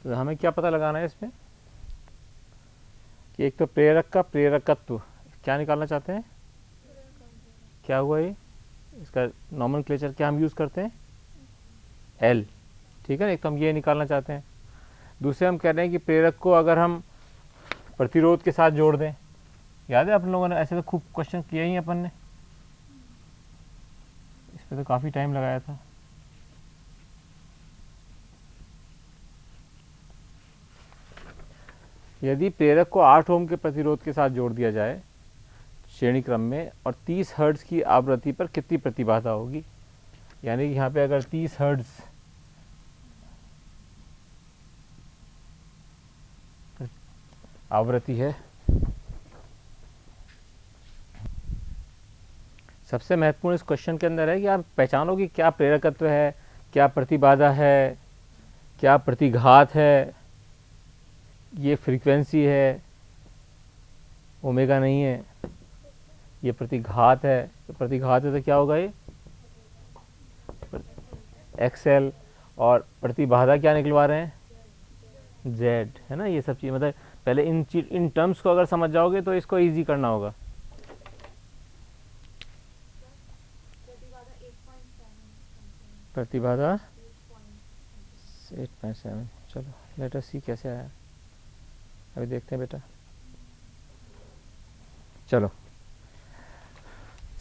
तो हमें क्या पता लगाना है इसमें कि एक तो प्रेरक का प्रेरकत्व क्या निकालना चाहते हैं, क्या हुआ ये, इसका नॉमेनक्लेचर क्या हम यूज़ करते हैं, एल। ठीक है ना, एक तो हम ये निकालना चाहते हैं। दूसरे हम कह रहे हैं कि प्रेरक को अगर हम प्रतिरोध के साथ जोड़ दें, याद है अपन लोगों ने ऐसे तो खूब क्वेश्चन किए ही अपन ने, इस पर तो काफ़ी टाइम लगाया था। यदि प्रेरक को 8 ओम के प्रतिरोध के साथ जोड़ दिया जाए श्रेणी क्रम में और 30 हर्ट्ज की आवृत्ति पर कितनी प्रतिबाधा होगी, यानी कि यहाँ पे अगर 30 हर्ट्ज आवृत्ति है, सबसे महत्वपूर्ण इस क्वेश्चन के अंदर है कि आप पहचानो कि क्या प्रेरकत्व है, क्या प्रतिबाधा है, क्या प्रतिघात है, ये फ्रीक्वेंसी है, ओमेगा नहीं है, ये प्रतिघात है। तो प्रतिघात है तो क्या होगा ये एक्सएल, और प्रतिबाधा क्या निकलवा रहे हैं जेड, है ना। ये सब चीज़ मतलब पहले इन टर्म्स को अगर समझ जाओगे तो इसको इजी करना होगा। प्रतिबाधा 8.7, चलो लेट अस सी कैसे आया, अभी देखते हैं बेटा। चलो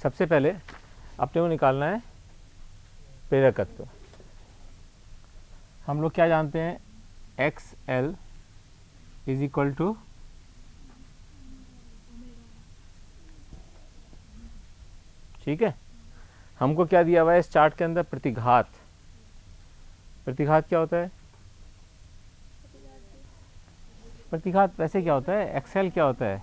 सबसे पहले अपने को निकालना है प्रेरकत्व। हम लोग क्या जानते हैं, X L is equal to ठीक है। हमको क्या दिया हुआ है इस चार्ट के अंदर, प्रतिघात। प्रतिघात क्या होता है, प्रतिघात वैसे क्या होता है, एक्सएल क्या होता है,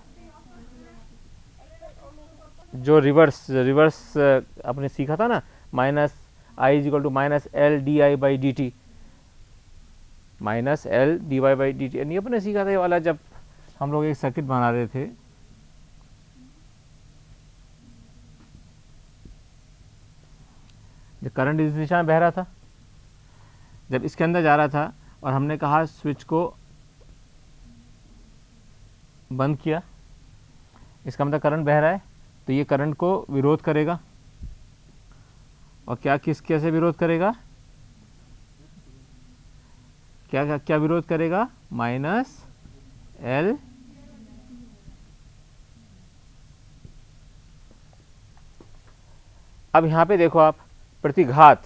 जो रिवर्स रिवर्स आपने सीखा था ना, minus I is equal to minus L D I by D T, minus L D Y by D T, नहीं अपने सीखा था ये वाला, जब हम लोग एक सर्किट बना रहे थे, जब करंट इस दिशा में बह रहा था, जब इसके अंदर जा रहा था और हमने कहा स्विच को बंद किया, इसका मतलब करंट बह रहा है, तो ये करंट को विरोध करेगा, और क्या किस कैसे विरोध करेगा, क्या क्या, क्या विरोध करेगा, माइनस एल अब यहाँ पे देखो आप, प्रतिघात,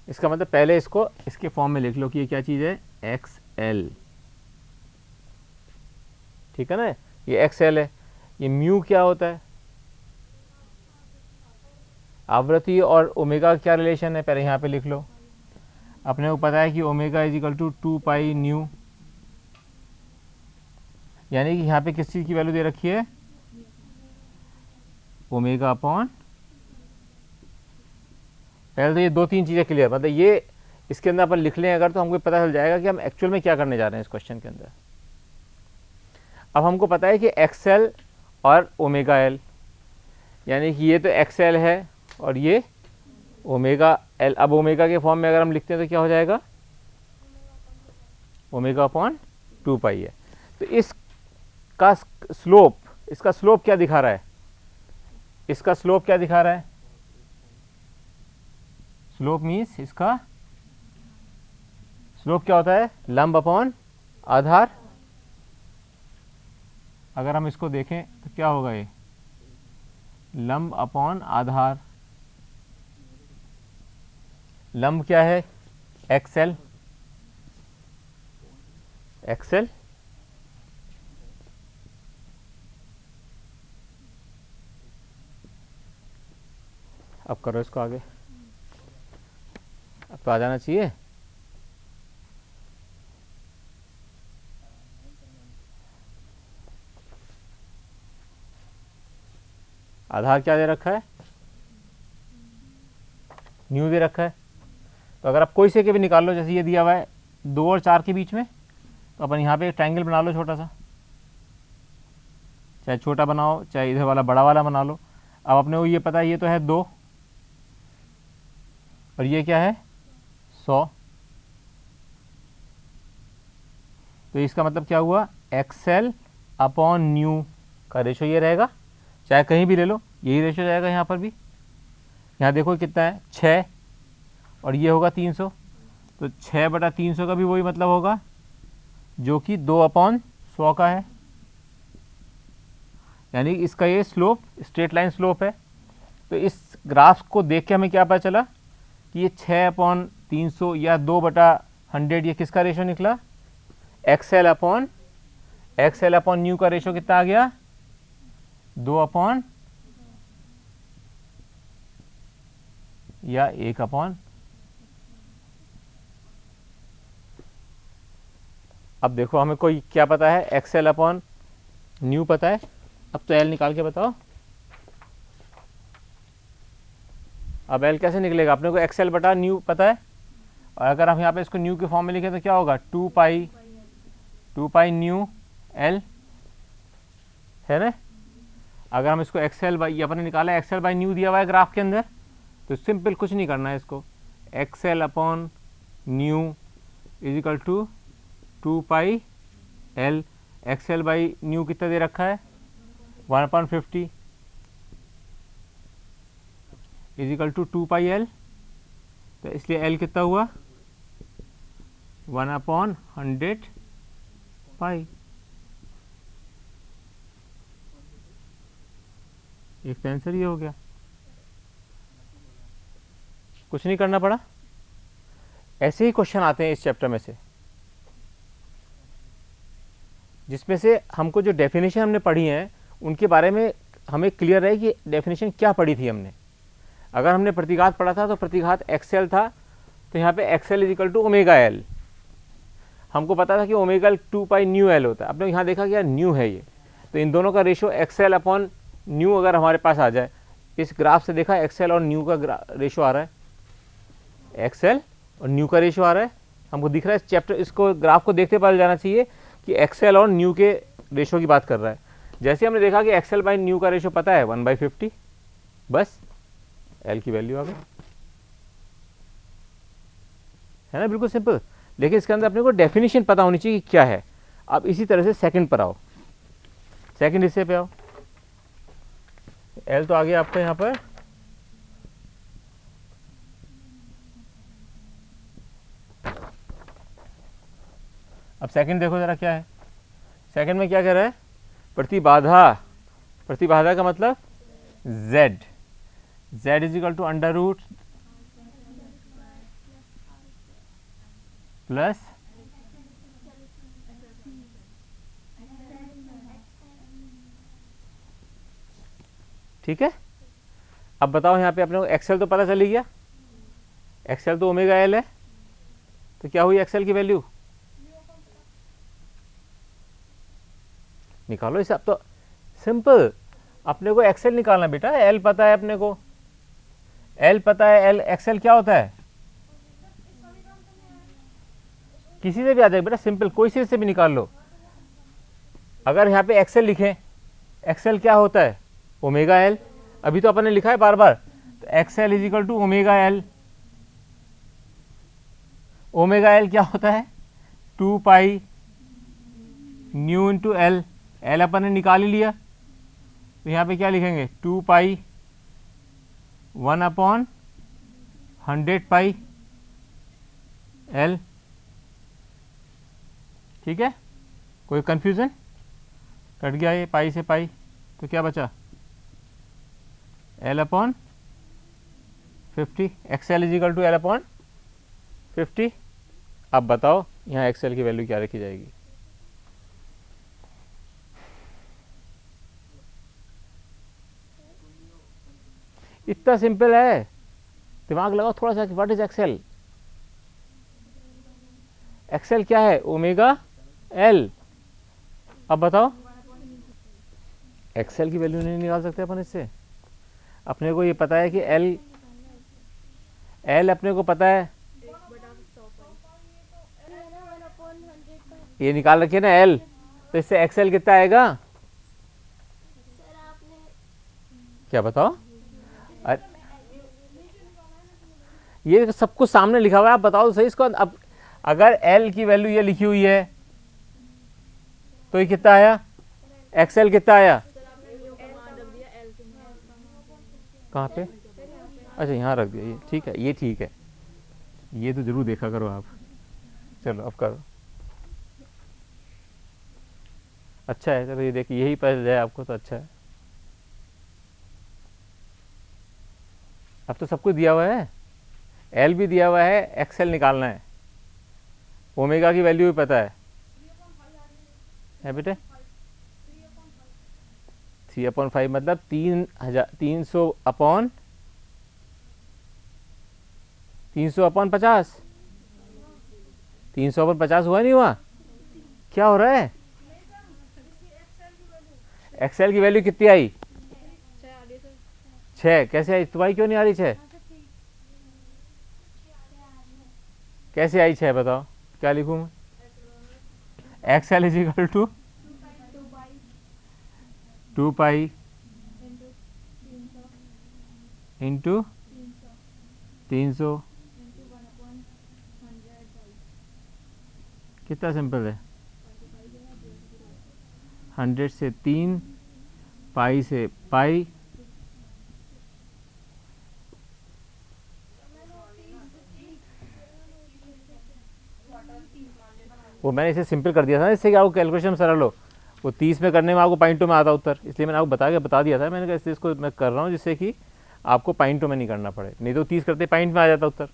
इसका मतलब पहले इसको इसके फॉर्म में लिख लो कि ये क्या चीज़ है, एक्स एल, ठीक है ना, ये एक्स एल है। ये म्यू क्या होता है, आवृत्ति, और ओमेगा क्या रिलेशन है, पहले यहाँ पे लिख लो। अपने को पता है कि omega is equal to 2 pi nu, यानी कि यहाँ पे किस चीज़ की वैल्यू दे रखी है, ओमेगा अपॉन, पहले तो ये दो तीन चीज़ें क्लियर, मतलब ये इसके अंदर अपन लिख लें अगर, तो हमको पता चल जाएगा कि हम एक्चुअल में क्या करने जा रहे हैं इस क्वेश्चन के अंदर। अब हमको पता है कि एक्सएल और ओमेगा एल, यानी कि ये तो एक्सएल है और ये ओमेगा एल। अब ओमेगा के फॉर्म में अगर हम लिखते हैं तो क्या हो जाएगा, ओमेगा अपॉन 2 पाई है। तो इसका स्लोप, इसका स्लोप क्या दिखा रहा है, इसका स्लोप क्या दिखा रहा है, स्लोप मीन्स इसका स्लोप क्या होता है, लंब अपॉन आधार। अगर हम इसको देखें तो क्या होगा, ये लंब अपॉन आधार। लंब क्या है, एक्सएल, एक्सएल अब करो इसको आगे, अब तो आ जाना चाहिए। आधार क्या दे रखा है, न्यू दे रखा है। तो अगर आप कोई से के भी निकाल लो, जैसे ये दिया हुआ है 2 और 4 के बीच में, तो अपन यहाँ पे एक ट्रायंगल बना लो छोटा सा, चाहे छोटा बनाओ चाहे इधर वाला बड़ा वाला बना लो। अब अपने को ये पता है, ये तो है 2 और ये क्या है 100, तो इसका मतलब क्या हुआ, एक्सएल अपॉन न्यू का रेशो ये रहेगा, चाहे कहीं भी ले लो यही रेशो रहेगा। यहाँ पर भी, यहाँ देखो कितना है 6 और ये होगा 300, तो 6/300 का भी वही मतलब होगा जो कि 2/100 का है। यानी इसका ये स्लोप स्ट्रेट लाइन स्लोप है। तो इस ग्राफ को देख के हमें क्या पता चला कि ये 6/300 या 2/100 ये किसका रेशो निकला, एक्सएल अपॉन न्यू का रेशो कितना आ गया, 2 या 1 अब देखो हमें कोई क्या पता है, एक्सएल अपॉन न्यू पता है। अब तो एल निकाल के बताओ, अब एल कैसे निकलेगा, अपने को एक्सएल बटा न्यू पता है, और अगर हम यहाँ पे इसको न्यू के फॉर्म में लिखें तो क्या होगा, 2 पाई न्यू एल है ना। अगर हम इसको एक्सएल बाई, ये अपने निकाला एक्सएल बाई न्यू दिया हुआ है ग्राफ के अंदर, तो सिंपल कुछ नहीं करना है इसको, XL upon nu is equal to 2 pi L. XL by nu कितना दे रखा है, 1/50 is equal to 2 pi L. तो इसलिए एल कितना हुआ, 1/100 पाई। एक तो आंसर ये हो गया, कुछ नहीं करना पड़ा। ऐसे ही क्वेश्चन आते हैं इस चैप्टर में से, जिसमें से हमको जो डेफिनेशन हमने पढ़ी है उनके बारे में हमें क्लियर है कि डेफिनेशन क्या पढ़ी थी हमने। अगर हमने प्रतिघात पढ़ा था तो प्रतिघात एक्सएल था, तो यहाँ पे XL is equal to omega L. हमको पता था कि omega L 2 pi nu L होता है। आपने यहाँ देखा कि यार न्यू है ये, तो इन दोनों का रेशो एक्सएल अपॉन न्यू अगर हमारे पास आ जाए, इस ग्राफ से देखा एक्सएल और न्यू का रेशो आ रहा है, एक्सएल और न्यू का रेशो आ रहा है, हमको दिख रहा है। इस चैप्टर इसको ग्राफ को देखते पता जाना चाहिए कि एक्सएल और न्यू के रेशो की बात कर रहा है। जैसे हमने देखा कि एक्सएल बाई न्यू का रेशो पता है 1/50, बस एल की वैल्यू आ गई, है ना, बिल्कुल सिंपल। लेकिन इसके अंदर अपने को डेफिनेशन पता होनी चाहिए कि क्या है। अब इसी तरह से सेकंड पर आओ, सेकंड हिस्से पे आओ। एल तो आ गया आपका यहाँ पर, अब सेकंड देखो जरा क्या है। सेकंड में क्या कह रहा है, प्रतिबाधा का मतलब z is equal to under root plus ठीक है। अब बताओ यहाँ पे अपने को एक्सएल तो पता चली गया, एक्सएल तो ओमेगा एल है, तो क्या हुई एक्सएल की वैल्यू निकालो। इसे अब तो सिंपल, अपने को एक्सएल निकालना बेटा, एल पता है अपने को, एल पता है, एल एक्सएल क्या होता है, किसी से भी आ जाएगा बेटा, सिंपल कोई से भी निकाल लो। अगर यहाँ पे एक्सएल लिखें, एक्सएल क्या होता है, ओमेगा एल, अभी तो अपन ने लिखा है बार बार, तो XL is equal to omega L. Omega L क्या होता है, 2 pi nu into L, L अपन ने निकाल ही लिया, तो यहाँ पे क्या लिखेंगे 2 पाई 1/100 पाई एल। ठीक है, कोई कंफ्यूजन, कट गया ये पाई से पाई, तो क्या बचा L/50, XL is equal to L/50। अब बताओ यहाँ एक्सएल की वैल्यू क्या रखी जाएगी, इतना सिंपल है, दिमाग लगाओ थोड़ा सा। व्हाट इज एक्सएल, एक्सएल क्या है, ओमेगा एल। अब बताओ एक्सएल की वैल्यू नहीं निकाल सकते अपन इससे, अपने को ये पता है कि एल अपने को पता है, ये निकाल रखिए ना एल, तो इससे एक्सएल कितना आएगा, क्या बताओ, ये सब कुछ सामने लिखा हुआ है, आप बताओ तो सही इसको। अब अगर एल की वैल्यू ये लिखी हुई है तो ये कितना आया, एक्सएल कितना आया, कहाँ पे, अच्छा यहाँ रख दिया, ये ठीक है, ये ठीक है, ये तो जरूर देखा करो आप। चलो अब करो, अच्छा है, चलो ये देखिए, यही पता जाए आपको तो अच्छा है। अब तो सब कुछ दिया हुआ है, एल भी दिया हुआ है, एक्सएल निकालना है, ओमेगा की वैल्यू भी पता है बेटे, 3/5 मतलब 300 अपॉन 50, 300/50 हुआ नहीं हुआ, क्या हो रहा है, एक्सएल की वैल्यू कितनी आई, 6, कैसे आई, तुम्हारी क्यों नहीं आ रही 6, कैसे आई 6 बताओ, क्या लिखूं मैं, XL is equal to 2 pi into 300, कितना सिंपल है, 100 से 3, पाई से पाई, वो मैंने इसे सिंपल कर दिया था इससे कि आपको कैलकुलेशन सरल हो, वो 30 में करने में आपको पॉइंटों में आता उत्तर, इसलिए मैंने आपको बता दिया था, मैंने कहा इसलिए इसको मैं कर रहा हूँ जिससे कि आपको पॉइंटों में नहीं करना पड़े, नहीं तो 30 करते पॉइंट में आ जाता उत्तर।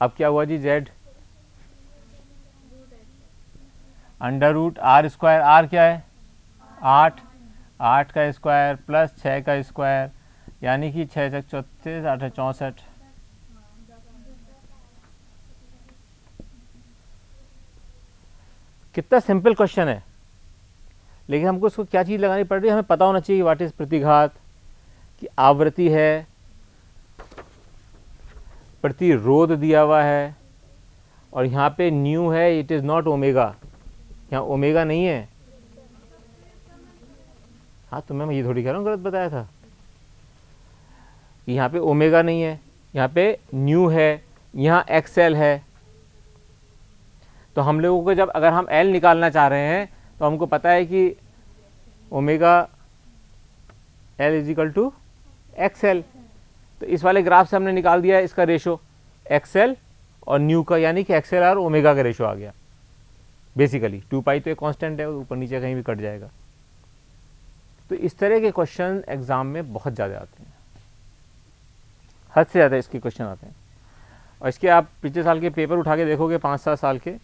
अब क्या हुआ जी, जेड √r², आर क्या है 8, 8 का स्क्वायर प्लस 6 का स्क्वायर, यानी कि 6 6 34, 8 64, कितना सिंपल क्वेश्चन है, लेकिन हमको इसको क्या चीज़ लगानी पड़ रही है, हमें पता होना चाहिए व्हाट इज प्रतिघात की आवृत्ति है, प्रतिरोध दिया हुआ है, और यहाँ पे न्यू है, इट इज़ नॉट ओमेगा, यहाँ ओमेगा नहीं है, हाँ तो मैं ये थोड़ी कह रहा हूँ गलत बताया था, यहाँ पे ओमेगा नहीं है, यहाँ पे न्यू है, यहाँ एक्सएल है, तो हम लोगों को जब अगर हम एल निकालना चाह रहे हैं तो हमको पता है कि omega L is equal to XL, तो इस वाले ग्राफ से हमने निकाल दिया है इसका रेशो एक्सएल और न्यू का, यानी कि एक्सएल और ओमेगा का रेशो आ गया बेसिकली, 2 पाई तो एक कांस्टेंट है, ऊपर नीचे कहीं भी कट जाएगा। तो इस तरह के क्वेश्चन एग्जाम में बहुत ज़्यादा आते हैं, हद से ज़्यादा इसके क्वेश्चन आते हैं, और इसके आप पिछले साल के पेपर उठा के देखोगे 5-7 साल के,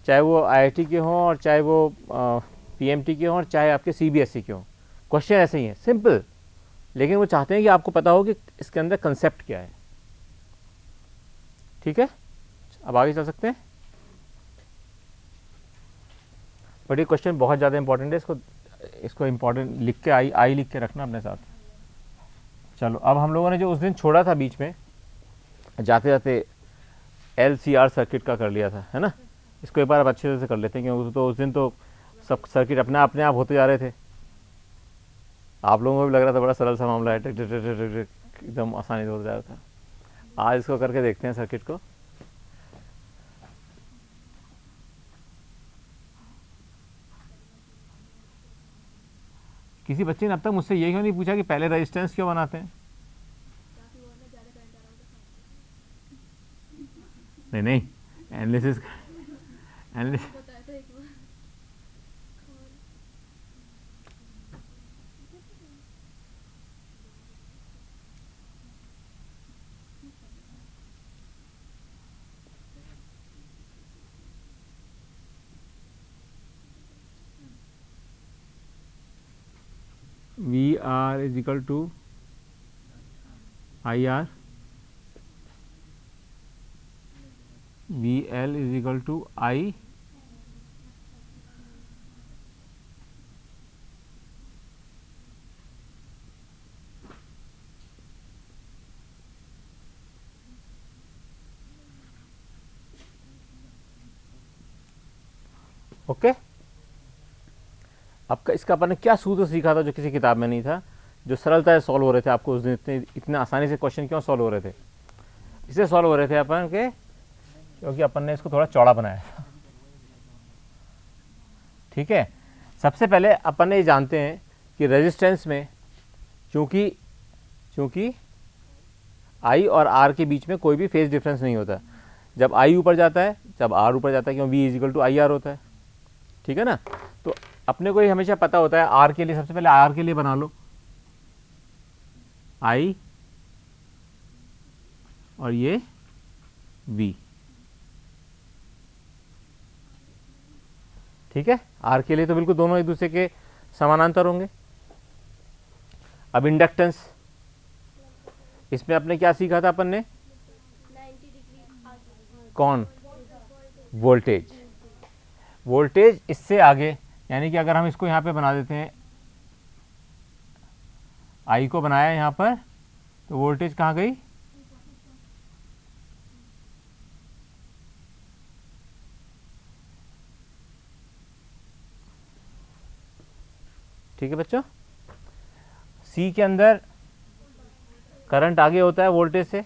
चाहे वो आईआईटी के हों और चाहे वो पीएमटी के हों और चाहे आपके सीबीएसई के हों, क्वेश्चन ऐसे ही हैं सिंपल, लेकिन वो चाहते हैं कि आपको पता हो कि इसके अंदर कंसेप्ट क्या है। ठीक है, अब आगे चल सकते हैं, बट ये क्वेश्चन बहुत ज़्यादा इंपॉर्टेंट है, इसको इंपॉर्टेंट लिख के आई लिख के रखना अपने साथ। चलो अब हम लोगों ने जो उस दिन छोड़ा था बीच में जाते जाते LCR सर्किट का कर लिया था, है ना, इसको एक बार अब अच्छे से कर लेते हैं, क्योंकि तो उस दिन तो सब सर्किट अपने आप होते जा रहे थे, आप लोगों को भी लग रहा था बड़ा सरल सा मामला है, एकदम आसानी से होता जा रहा था। आज इसको करके देखते हैं सर्किट को। किसी बच्चे ने अब तक मुझसे ये क्यों नहीं पूछा कि पहले रेजिस्टेंस क्यों बनाते हैं? नहीं analysis VR is equal to IR, VL is equal to I, okay. आपका इसका अपन ने क्या सूत्र सीखा था जो किसी किताब में नहीं था, जो सरलता से सॉल्व हो रहे थे आपको उस दिन, इतने आसानी से क्वेश्चन क्यों सॉल्व हो रहे थे? इससे सॉल्व हो रहे थे अपन के क्योंकि अपन ने इसको थोड़ा चौड़ा बनाया था, ठीक है, सबसे पहले अपन ये जानते हैं कि रेजिस्टेंस में चूंकि आई और आर के बीच में कोई भी फेज डिफरेंस नहीं होता, जब आई ऊपर जाता है जब आर ऊपर जाता है, क्यों V is equal to I R होता है, ठीक है ना। तो अपने को ये हमेशा पता होता है आर के लिए, सबसे पहले आर के लिए बना लो आई और ये वी, ठीक है। आर के लिए तो बिल्कुल दोनों एक दूसरे के समानांतर होंगे। अब इंडक्टेंस, इसमें आपने क्या सीखा था अपन ने, कौन, वोल्टेज, वोल्टेज इससे आगे, यानी कि अगर हम इसको यहाँ पे बना देते हैं, आई को बनाया यहाँ पर, तो वोल्टेज कहाँ गई, ठीक है बच्चों। सी के अंदर करंट आगे होता है वोल्टेज से,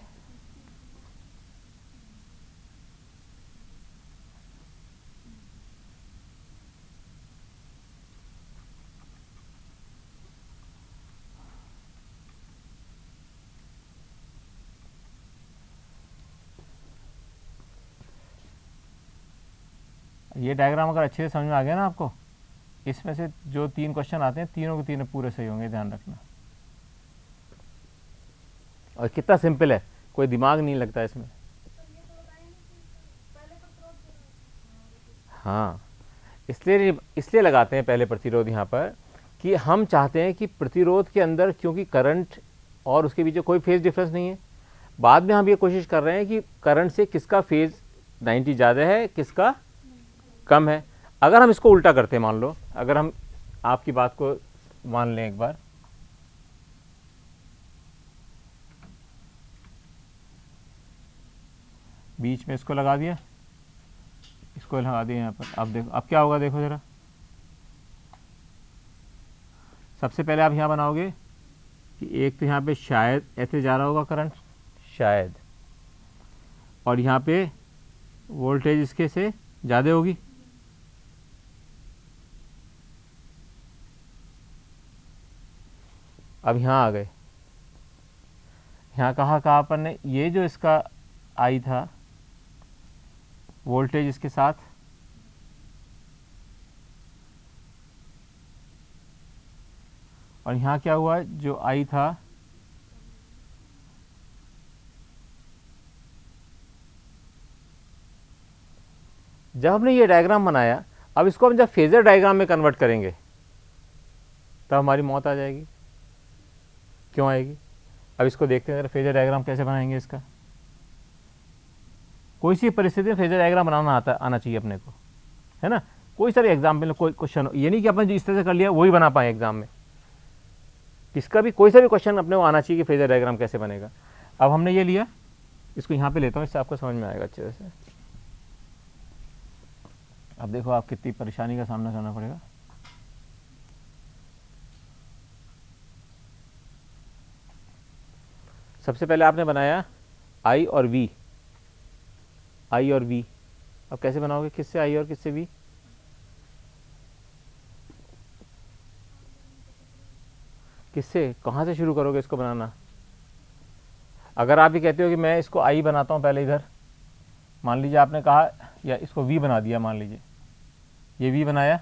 ये डायग्राम अगर अच्छे से समझ में आ गया ना आपको, इसमें से जो 3 क्वेश्चन आते हैं तीनों के तीनों पूरे सही होंगे, ध्यान रखना। और कितना सिंपल है, कोई दिमाग नहीं लगता इसमें। हाँ, इसलिए लगाते हैं पहले प्रतिरोध यहाँ पर, कि हम चाहते हैं कि प्रतिरोध के अंदर क्योंकि करंट और उसके बीच कोई फेज डिफरेंस नहीं है, बाद में हम ये कोशिश कर रहे हैं कि करंट से किसका फेज 90 ज़्यादा है किसका कम है। अगर हम इसको उल्टा करते हैं, मान लो अगर हम आपकी बात को मान लें एक बार, बीच में इसको लगा दिया, इसको लगा दिया यहाँ पर, अब देखो अब क्या होगा, देखो ज़रा। सबसे पहले आप यहाँ बनाओगे कि एक तो यहाँ पे शायद ऐसे जा रहा होगा करंट, शायद, और यहाँ पे वोल्टेज इसके से ज़्यादा होगी, अब यहाँ आ गए, यहाँ कहा अपन ने, ये जो इसका आई था वोल्टेज इसके साथ, और यहाँ क्या हुआ, जो आई था जब हमने ये डायग्राम बनाया, अब इसको हम जब फेजर डायग्राम में कन्वर्ट करेंगे तब हमारी मौत आ जाएगी। क्यों आएगी, अब इसको देखते हैं जरा, फेजर डायग्राम कैसे बनाएंगे इसका। कोई सी परिस्थिति में फेजर डायग्राम बनाना आना चाहिए अपने को, है ना। कोई सारे एग्जाम्पल, कोई क्वेश्चन, ये नहीं कि अपन जो इस तरह से कर लिया वही बना पाए एग्जाम में, किसका भी कोई सा भी क्वेश्चन अपने को आना चाहिए कि फेजर डायग्राम कैसे बनेगा। अब हमने ये लिया, इसको यहाँ पे लेता हूँ, इससे आपको समझ में आएगा अच्छे से। अब देखो आप कितनी परेशानी का सामना करना पड़ेगा। सबसे पहले आपने बनाया आई और वी, आई और वी। अब कैसे बनाओगे, किससे आई और किससे वी, किससे, कहाँ से शुरू करोगे इसको बनाना। अगर आप ये कहते हो कि मैं इसको आई बनाता हूँ पहले, इधर मान लीजिए आपने कहा, या इसको वी बना दिया, मान लीजिए ये वी बनाया,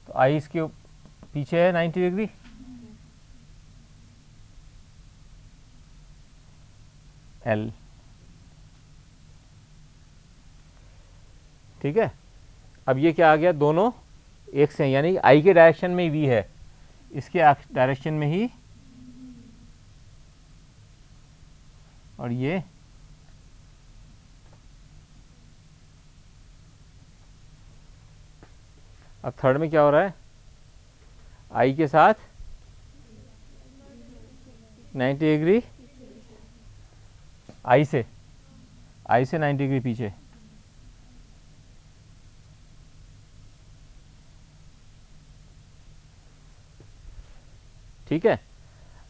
तो आई इसके पीछे है 90 डिग्री, एल, ठीक है। अब ये क्या आ गया, दोनों एक से, यानी आई के डायरेक्शन में वी है, इसके डायरेक्शन में ही, और ये अब थर्ड में क्या हो रहा है, आई के साथ 90 डिग्री, आई से 90 डिग्री पीछे, ठीक है।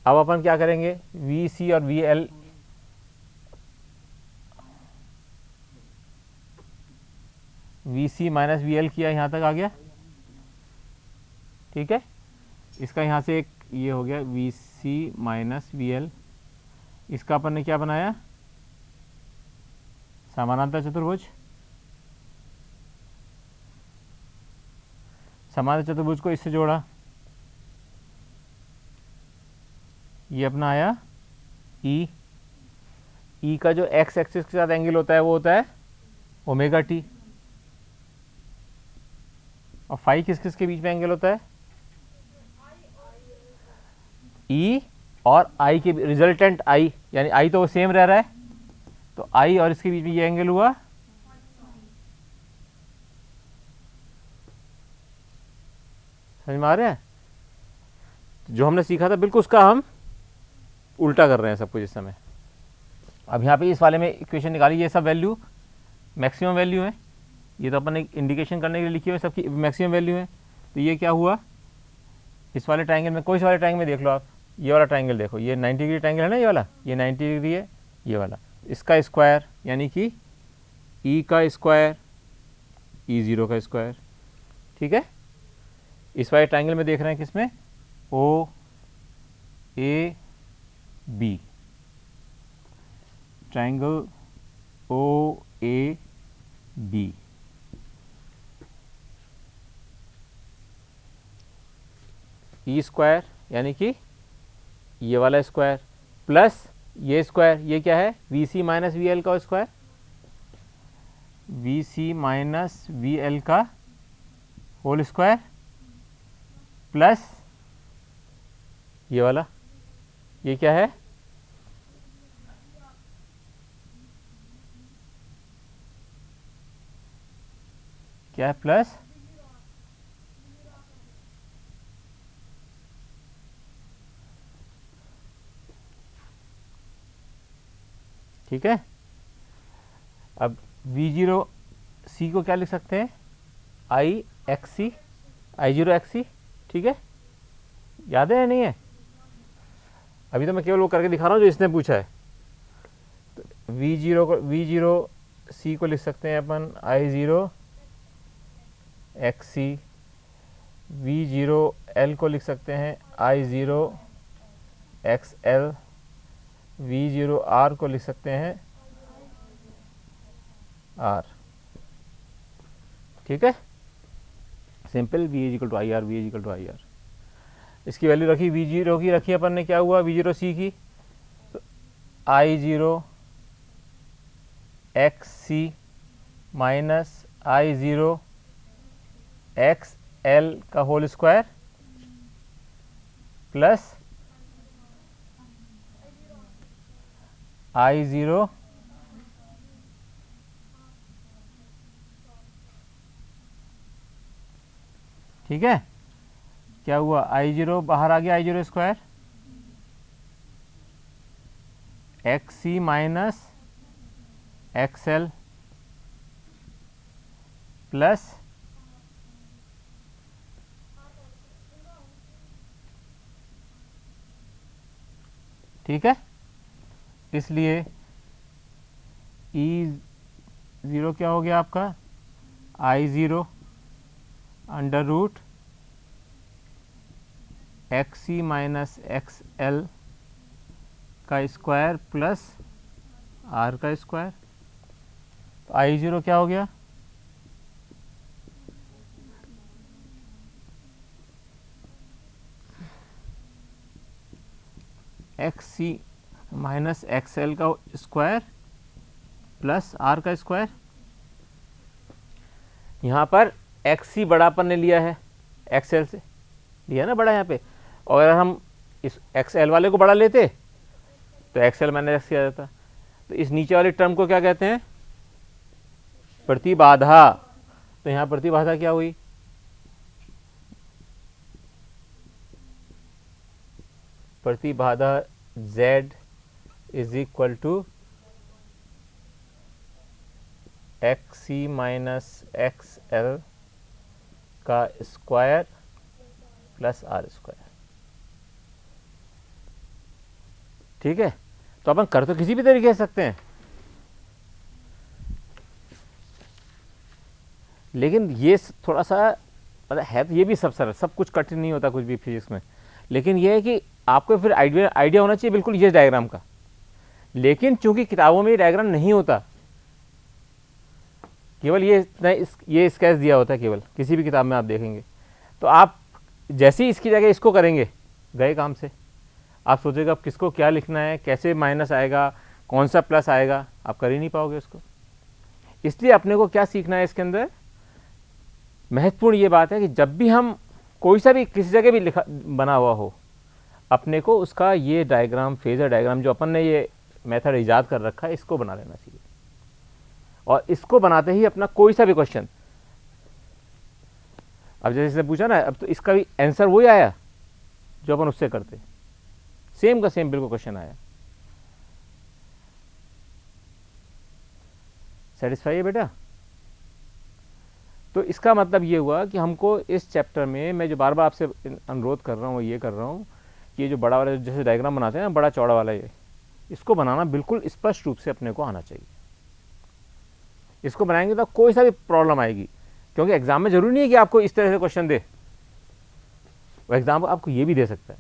अब अपन क्या करेंगे, वी सी और V L, V C minus V L किया, यहां तक आ गया, ठीक है। इसका यहाँ से एक ये हो गया V C minus V L, इसका अपन ने क्या बनाया, समानांतर चतुर्भुज। समानांतर चतुर्भुज को इससे जोड़ा, ये अपना आया ई। ई का जो एक्स एक्सिस के साथ एंगल होता है वो होता है ओमेगा टी, और फाई किस किस के बीच में एंगल होता है, ई और आई के रिजल्टेंट आई, यानी आई तो वो सेम रह रहा है, तो आई और इसके बीच में ये एंगल हुआ समझ में आ रहा है। जो हमने सीखा था बिल्कुल उसका हम उल्टा कर रहे हैं सब कुछ इस समय। अब यहाँ पे इस वाले में इक्वेशन निकाली, ये सब वैल्यू मैक्सिमम वैल्यू है, ये तो अपन ने इंडिकेशन करने के लिए लिखी हुई सबकी मैक्सिमम वैल्यू है। तो ये क्या हुआ, इस वाले ट्राइंगल में, कोई से वाले ट्राइंगल में देख लो आप, ये वाला ट्राइंगल देखो, ये 90 डिग्री ट्राइंगल है ना, ये वाला, ये 90 डिग्री है, ये वाला, इसका स्क्वायर यानी कि ई का स्क्वायर, ई ज़ीरो का स्क्वायर, ठीक है। इस वाले ट्राइंगल में देख रहे हैं किसमें, O A B, triangle O A B, E square यानी कि ये वाला स्क्वायर प्लस ये स्क्वायर, ये क्या है, V C minus V L का square, V C minus V L का होल स्क्वायर प्लस ये वाला, ये क्या है, क्या है प्लस, ठीक है। अब वी जीरो सी को क्या लिख सकते हैं, आई एक्स सी, आई जीरो एक्स सी, ठीक है, याद है या नहीं है। अभी तो मैं केवल वो करके दिखा रहा हूँ जो इसने पूछा है। तो वी जीरो सी को लिख सकते हैं अपन I zero X C, V zero L को लिख सकते हैं I zero X L, V zero R को लिख सकते हैं आर, ठीक है, simple, V is equal to I R, V is equal to I R. इसकी वैल्यू रखी, वी जीरो की रखी अपन ने, क्या हुआ वी जीरो सी की, तो आई जीरो एक्स सी माइनस आई ज़ीरो एक्स एल का होल स्क्वायर प्लस आई ज़ीरो ठीक है, क्या हुआ, आई जीरो बाहर आ गया, आई zero square x C minus X L plus ठीक है, इसलिए ई ज़ीरो क्या हो गया आपका, आई zero under root x C minus X L का स्क्वायर प्लस आर का स्क्वायर। तो आई ज़ीरो क्या हो गया, x C minus X L का स्क्वायर प्लस आर का स्क्वायर। यहाँ पर एक्स सी बड़ा अपन ने लिया है, एक्स एल से लिया ना बड़ा यहाँ पे, और अगर हम इस एक्स एल वाले को बड़ा लेते तो एक्स एल माइनस एक्स किया जाता। तो इस नीचे वाले टर्म को क्या कहते हैं, प्रतिबाधा। तो यहाँ प्रतिबाधा क्या हुई, प्रतिबाधा Z is equal to X C minus X L का स्क्वायर प्लस आर स्क्वायर, ठीक है। तो अपन कर तो किसी भी तरीके से सकते हैं, लेकिन ये थोड़ा सा मतलब है तो ये भी सब सरल, सब कुछ कठिन नहीं होता कुछ भी फिजिक्स में, लेकिन ये है कि आपको फिर आइडिया होना चाहिए बिल्कुल ये डायग्राम का। लेकिन चूंकि किताबों में ये डायग्राम नहीं होता, केवल ये स्केच दिया होता है केवल, किसी भी किताब में आप देखेंगे तो आप जैसे ही इसकी जगह इसको करेंगे गए काम से। आप सोचेगा अब किसको क्या लिखना है, कैसे माइनस आएगा, कौन सा प्लस आएगा, आप कर ही नहीं पाओगे उसको। इसलिए अपने को क्या सीखना है इसके अंदर, महत्वपूर्ण ये बात है कि जब भी हम कोई सा भी किसी जगह भी लिखा बना हुआ हो, अपने को उसका ये डायग्राम, फेजर डायग्राम जो अपन ने ये मेथड ईजाद कर रखा है, इसको बना लेना चाहिए। और इसको बनाते ही अपना कोई सा भी क्वेश्चन, अब जैसे इसने पूछा ना, अब तो इसका भी आंसर वही आया जो अपन उससे करते, सेम का सेम बिल्कुल क्वेश्चन आया। सेटिस्फाई है बेटा? तो इसका मतलब ये हुआ कि हमको इस चैप्टर में, मैं जो बार बार आपसे अनुरोध कर रहा हूँ, ये कर रहा हूँ कि ये जो बड़ा वाला जैसे डायग्राम बनाते हैं ना, बड़ा चौड़ा वाला, ये इसको बनाना बिल्कुल स्पष्ट रूप से अपने को आना चाहिए। इसको बनाएंगे तो कोई सा भी प्रॉब्लम आएगी, क्योंकि एग्जाम में जरूरी नहीं है कि आपको इस तरह से क्वेश्चन दे, वो एग्जाम आपको ये भी दे सकता है,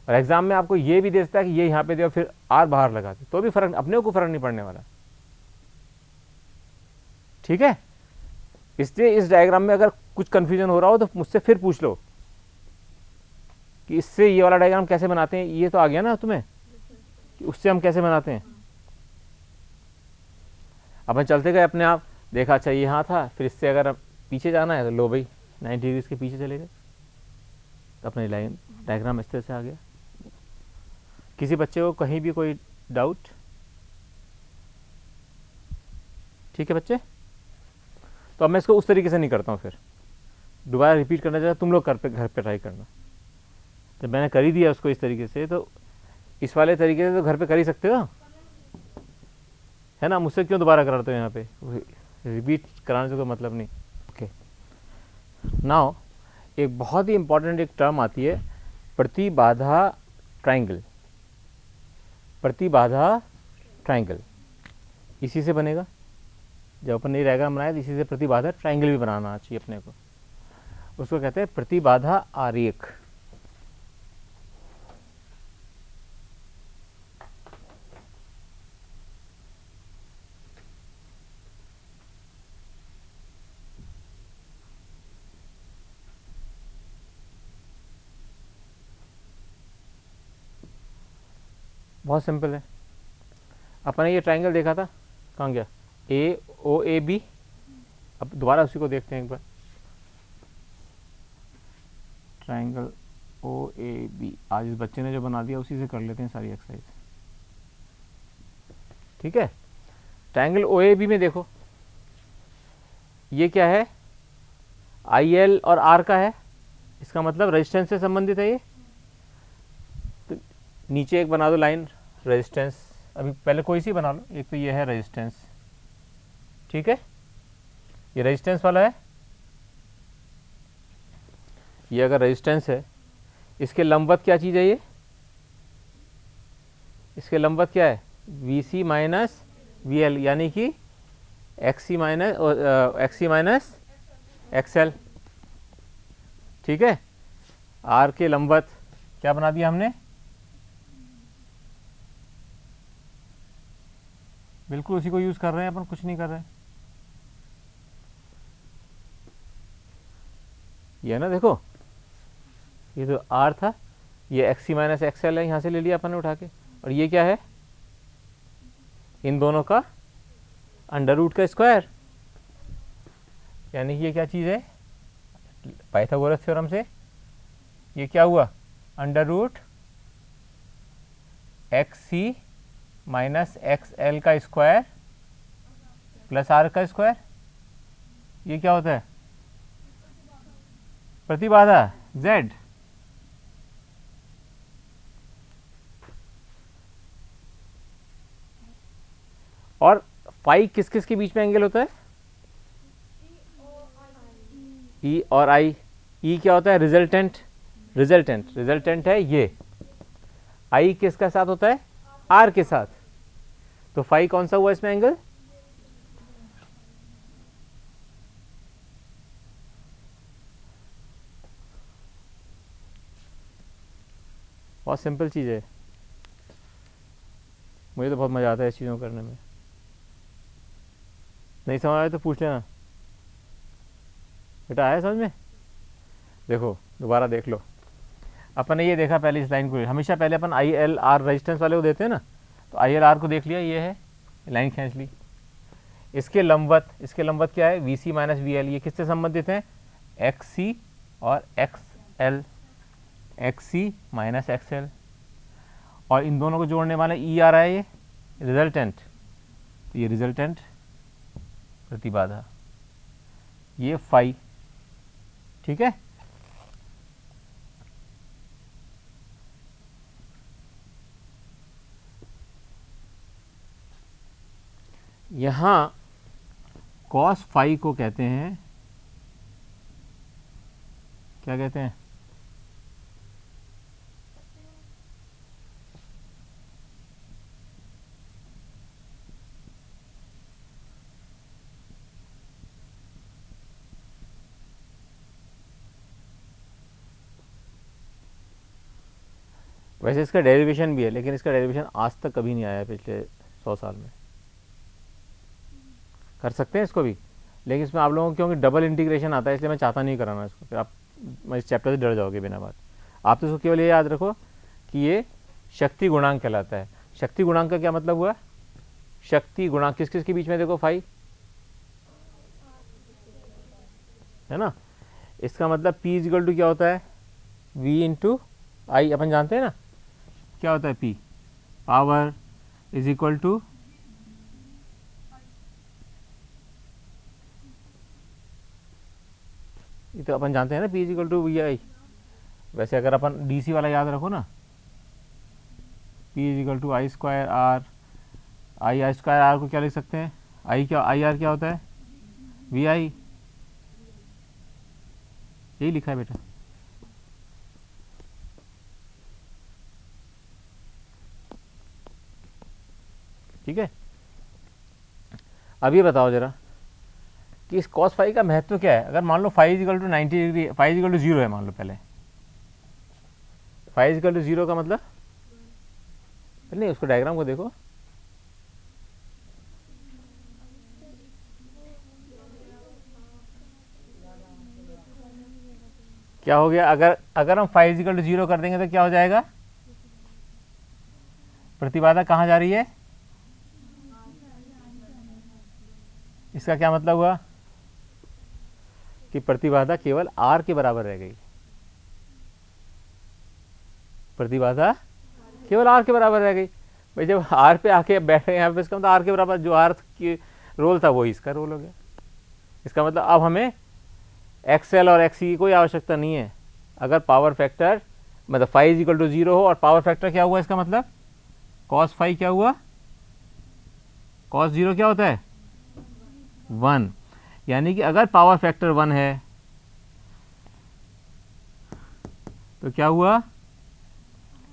और एग्जाम में आपको ये भी दे सकता है कि ये यहाँ पे दे और फिर आर बाहर लगा दे, तो भी फर्क, अपने को फर्क नहीं पड़ने वाला। ठीक है? इसलिए इस डायग्राम में अगर कुछ कंफ्यूजन हो रहा हो तो मुझसे फिर पूछ लो कि इससे ये वाला डायग्राम कैसे बनाते हैं। ये तो आ गया ना तुम्हें कि उससे हम कैसे बनाते हैं। अपन चलते गए अपने आप, देखा अच्छा ये यहाँ था, फिर इससे अगर पीछे जाना है तो लो भाई 90 डिग्री के पीछे चले गए, तो अपने लाइन डायग्राम इस तरह से आ गया। किसी बच्चे को कहीं भी कोई डाउट? ठीक है बच्चे, तो अब मैं इसको उस तरीके से नहीं करता हूँ, फिर दोबारा रिपीट करना चाहिए, तुम लोग घर पे ट्राई करना। जब मैंने कर ही दिया उसको इस तरीके से, तो इस वाले तरीके से तो घर पे कर ही सकते हो, है ना? मुझसे क्यों दोबारा कराते हो? यहाँ पे रिपीट कराने से कोई मतलब नहीं। ओके, नाउ एक बहुत ही इंपॉर्टेंट एक टर्म आती है, प्रतिबाधा ट्राइंगल। प्रतिबाधा ट्राइंगल इसी से बनेगा। जब अपन नई डायग्राम बनाए तो इसी से प्रतिबाधा ट्राइंगल भी बनाना चाहिए अपने को। उसको कहते हैं प्रतिबाधा आरेख। बहुत सिंपल है। अपन ने ये ट्राइंगल देखा था, कहाँ गया? ए ओ ए बी। अब दोबारा उसी को देखते हैं एक बार। ट्राइंगल ओ ए बी, आज इस बच्चे ने जो बना दिया उसी से कर लेते हैं सारी एक्सरसाइज। ठीक है? ट्राइंगल ओ ए बी में देखो, ये क्या है? आई एल और आर का है, इसका मतलब रेजिस्टेंस से संबंधित है ये। तो नीचे एक बना दो लाइन रेजिस्टेंस, अभी पहले कोई सी बना लो, एक तो ये है रेजिस्टेंस। ठीक है, ये रेजिस्टेंस वाला है। ये अगर रेजिस्टेंस है, इसके लंबवत क्या चीज़ है? ये इसके लंबवत क्या है? V C minus V L, यानी कि X C minus X L. ठीक है, आर के लंबवत क्या बना दिया हमने? बिल्कुल उसी को यूज कर रहे हैं अपन, कुछ नहीं कर रहे हैं। ये ना, देखो ये जो आर था, ये x C minus X L है, यहाँ से ले लिया अपन ने उठा के। और ये क्या है? इन दोनों का अंडर रूट का स्क्वायर, यानी कि ये क्या चीज़ है? पाइथागोरस थ्योरम से ये क्या हुआ? Under root x C minus X L का स्क्वायर प्लस आर का स्क्वायर। ये क्या होता है? प्रतिबाधा Z। और फाई किस किस के बीच में एंगल होता है? E और I। E क्या होता है? रिजल्टेंट। रिजल्टेंट है ये। I किसका साथ होता है? R के साथ। तो फाई कौन सा हुआ इसमें एंगल? बहुत सिंपल चीज़ है, मुझे तो बहुत मज़ा आता है इस चीज़ों को करने में। नहीं समझ आया तो पूछ लेना बेटा, आया समझ में? देखो दोबारा देख लो, अपन ने ये देखा पहले इस लाइन को, हमेशा पहले अपन आई एल आर रेजिस्टेंस वाले को देते हैं ना, तो आई एल आर को देख लिया, ये है लाइन खींच ली। इसके लंबवत क्या है, V C minus V L, ये किससे संबंधित है, एक्स सी और X L, X C minus X L, और इन दोनों को जोड़ने वाला ई आ रहा है ये रिजल्टेंट, तो ये रिजल्टेंट प्रतिबाधा, ये फाई, ठीक है। यहां कॉस फाई को कहते हैं, क्या कहते हैं, वैसे इसका डेरिवेशन भी है, लेकिन इसका डेरिवेशन आज तक कभी नहीं आया पिछले 100 साल में। कर सकते हैं इसको भी, लेकिन इसमें आप लोगों को क्योंकि डबल इंटीग्रेशन आता है, इसलिए मैं चाहता नहीं कराना इसको, फिर आप इस चैप्टर से डर जाओगे बिना बात। आप तो इसको केवल ये याद रखो कि ये शक्ति गुणांक कहलाता है। शक्ति गुणांक का क्या मतलब हुआ, शक्ति गुणांक किस किस के बीच में, देखो फाई है ना, इसका मतलब P इजिकल टू क्या होता है, V इंटू आई, अपन जानते हैं ना क्या होता है P, power is equal to ये तो अपन जानते हैं ना, P is equal to V I. वैसे अगर अपन डीसी वाला याद रखो ना, P is equal to I square R, I square R को क्या लिख सकते हैं, आई क्या, आई आर क्या होता है, वी आई, यही लिखा है बेटा। ठीक है, अब ये बताओ जरा कि इस cos फाई का महत्व क्या है। अगर मान लो phi is equal to 90 degree, phi is equal to 0 है, मान लो पहले फाई इजिकल टू 0 का मतलब, नहीं उसको डायग्राम को देखो, क्या हो गया, अगर हम फाई इजिकल टू 0 कर देंगे तो क्या हो जाएगा, प्रतिबाधा कहाँ जा रही है, इसका क्या मतलब हुआ कि प्रतिबाधा केवल आर के बराबर रह गई, प्रतिबाधा केवल आर के बराबर रह गई। भाई जब आर पे आके बैठे यहाँ पे, इसका मतलब आर के बराबर जो आर की रोल था वही इसका रोल हो गया। इसका मतलब अब हमें एक्सएल और एक्सी की कोई आवश्यकता नहीं है। अगर पावर फैक्टर मतलब फाई इज इक्वल टू 0 हो, और पावर फैक्टर क्या हुआ, इसका मतलब कॉस फाई क्या हुआ, कॉस 0 क्या होता है 1, यानी कि अगर पावर फैक्टर 1 है तो क्या हुआ,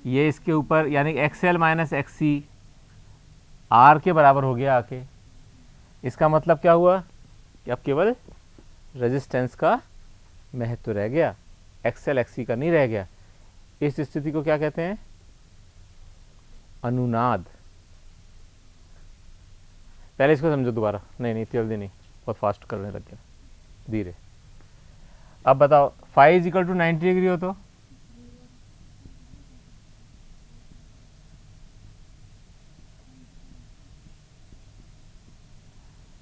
ये इसके ऊपर यानी एक्सएल माइनस एक्सी आर के बराबर हो गया आके। इसका मतलब क्या हुआ कि अब केवल रेजिस्टेंस का महत्व रह गया, एक्सएल एक्सी का नहीं रह गया। इस स्थिति को क्या कहते हैं, अनुनाद। पहले इसको समझो दोबारा, नहीं इतनी जल्दी नहीं, बहुत फास्ट करने लग गया, धीरे। अब बताओ phi is equal to 90 degree हो तो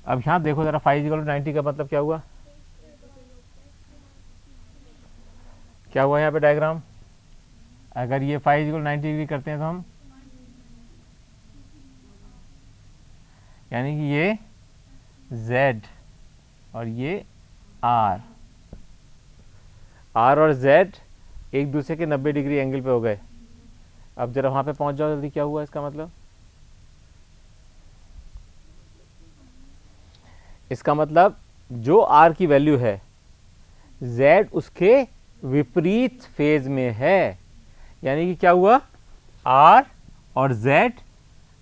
अब यहां देखो जरा, फाई इज इक्वल टू 90 का मतलब क्या हुआ, क्या हुआ यहाँ पे डायग्राम, अगर ये फाई इज इक्वल 90 डिग्री करते हैं तो हम, यानी कि ये Z और ये R और Z एक दूसरे के 90 डिग्री एंगल पे हो गए। अब जरा वहां पे पहुंच जाओ जल्दी, क्या हुआ इसका मतलब, इसका मतलब जो R की वैल्यू है Z उसके विपरीत फेज में है, यानी कि क्या हुआ R और Z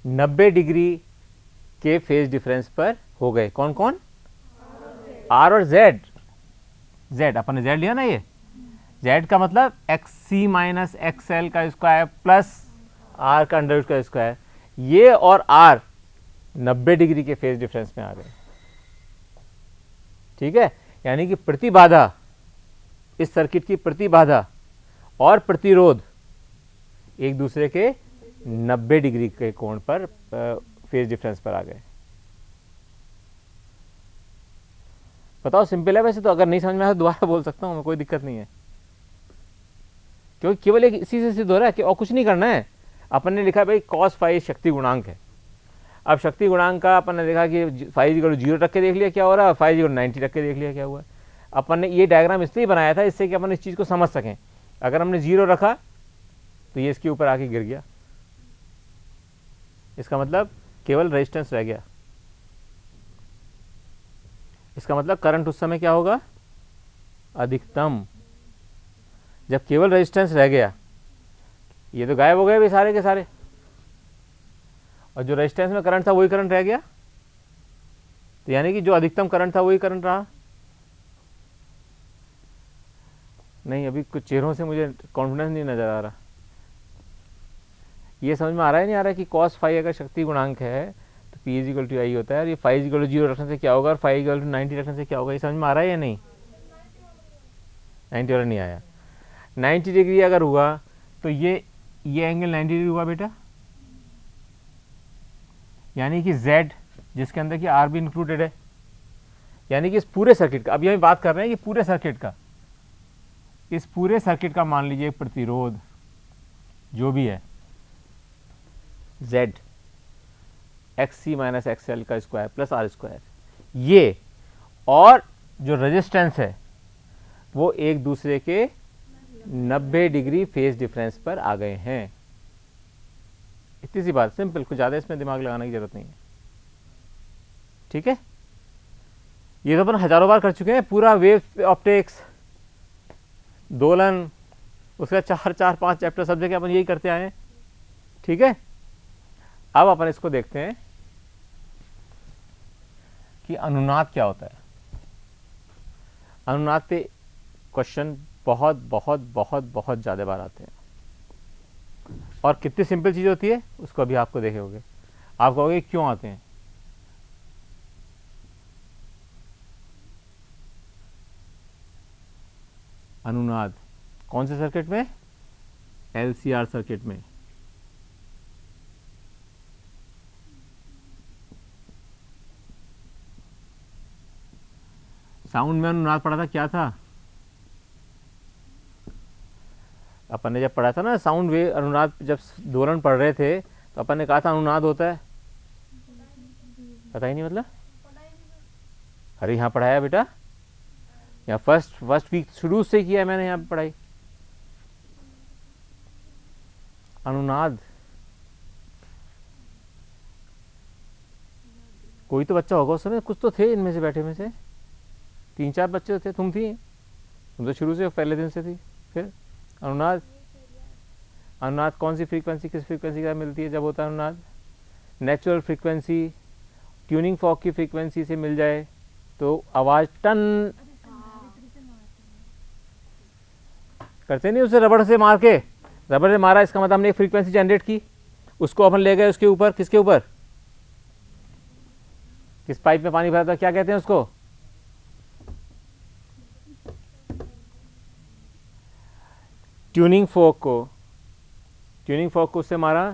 90 डिग्री के फेज डिफरेंस पर हो गए। कौन कौन, R और Z, Z अपन ने Z लिया ना, ये Z का मतलब XC माइनस XL का स्क्वायर प्लस R का अंडर का स्क्वायर। ये और R 90 डिग्री के फेज डिफरेंस में आ गए। ठीक है, यानी कि प्रतिबाधा, इस सर्किट की प्रतिबाधा और प्रतिरोध एक दूसरे के 90 डिग्री के कोण पर फेज डिफरेंस पर आ गए। बताओ, सिंपल है वैसे तो, अगर नहीं समझ में आया तो दोबारा बोल सकता हूं मैं, कोई दिक्कत नहीं है, क्योंकि केवल एक इसी से सिद्ध हो रहा है कि और कुछ नहीं करना है। अपन ने लिखा भाई cos फाई शक्ति गुणांक है। अब शक्ति गुणांक का अपन ने देखा कि फाई 0 रख के देख लिया क्या हो रहा है, फाई 90 रख के देख लिया क्या हुआ है। अपन ने ये डायग्राम इसलिए बनाया था इससे कि अपन इस चीज़ को समझ सकें। अगर हमने 0 रखा तो ये इसके ऊपर आके गिर गया, इसका मतलब केवल रेजिस्टेंस रह गया। इसका मतलब करंट उस समय क्या होगा, अधिकतम। जब केवल रेजिस्टेंस रह गया, ये तो गायब हो गए भी सारे के सारे, और जो रेजिस्टेंस में करंट था वही करंट रह गया, तो यानी कि जो अधिकतम करंट था वही करंट रहा। नहीं, अभी कुछ चेहरों से मुझे कॉन्फिडेंस नहीं नजर आ रहा। ये समझ में आ रहा है नहीं आ रहा है कि cos फाई अगर शक्ति गुणांक है तो P इज टू आई होता है, और ये फाई इज 0 रखने से क्या होगा और फाई इज 90 रखने से क्या होगा, ये समझ में आ रहा है या नहीं? 90 वाला नहीं आया। 90 डिग्री अगर हुआ तो ये एंगल 90 डिग्री हुआ बेटा, यानी कि Z जिसके अंदर की R भी इंक्लूडेड है, यानी कि इस पूरे सर्किट का, अभी हम बात कर रहे हैं कि पूरे सर्किट का, इस पूरे सर्किट का मान लीजिए प्रतिरोध जो भी है Z XC माइनस XL का स्क्वायर प्लस R स्क्वायर, ये और जो रेजिस्टेंस है वो एक दूसरे के 90 डिग्री फेज डिफरेंस पर आ गए हैं। इतनी सी बात, सिंपल, कुछ ज़्यादा इसमें दिमाग लगाने की जरूरत नहीं है। ठीक है, ये तो अपन हजारों बार कर चुके हैं, पूरा वेव ऑप्टिक्स, दोलन, उसका 4-5 चैप्टर सब जगह अपन यही करते आए हैं। ठीक है, अब अपन इसको देखते हैं कि अनुनाद क्या होता है। अनुनाद पे क्वेश्चन बहुत बहुत बहुत बहुत ज़्यादा बार आते हैं, और कितनी सिंपल चीज़ होती है उसको अभी आपको देखे, आप कहोगे क्यों आते हैं। अनुनाद कौन से सर्किट में? LCR सर्किट में। साउंड में अनुनाद पढ़ा था, क्या था अपन ने जब पढ़ा था ना साउंड वेव अनुनाद, जब दोलन पढ़ रहे थे तो अपन ने कहा था अनुनाद होता है, पता ही नहीं मतलब। अरे यहाँ पढ़ाया बेटा, यहाँ फर्स्ट वीक शुरू से किया है मैंने यहाँ पे पढ़ाई। अनुनाद, कोई तो बच्चा होगा उस समय, कुछ तो थे इनमें से बैठे में से 3-4 बच्चे थे, तुम थी, तुम तो शुरू से पहले दिन से थी। फिर अनुनाद, अनुनाद कौन सी फ्रीक्वेंसी किस फ्रीक्वेंसी का मिलती है जब होता है अनुनाद? नेचुरल फ्रीक्वेंसी ट्यूनिंग फॉक की फ्रीक्वेंसी से मिल जाए तो आवाज टन करते नहीं, उसे रबड़ से मार के, रबड़ से मारा इसका मतलब हमने एक फ्रीक्वेंसी जनरेट की, उसको अपन ले गए उसके ऊपर, किसके ऊपर, किस पाइप में पानी भरा था, क्या कहते हैं उसको? ट्यूनिंग फोक को, ट्यूनिंग फोक को उससे मारा।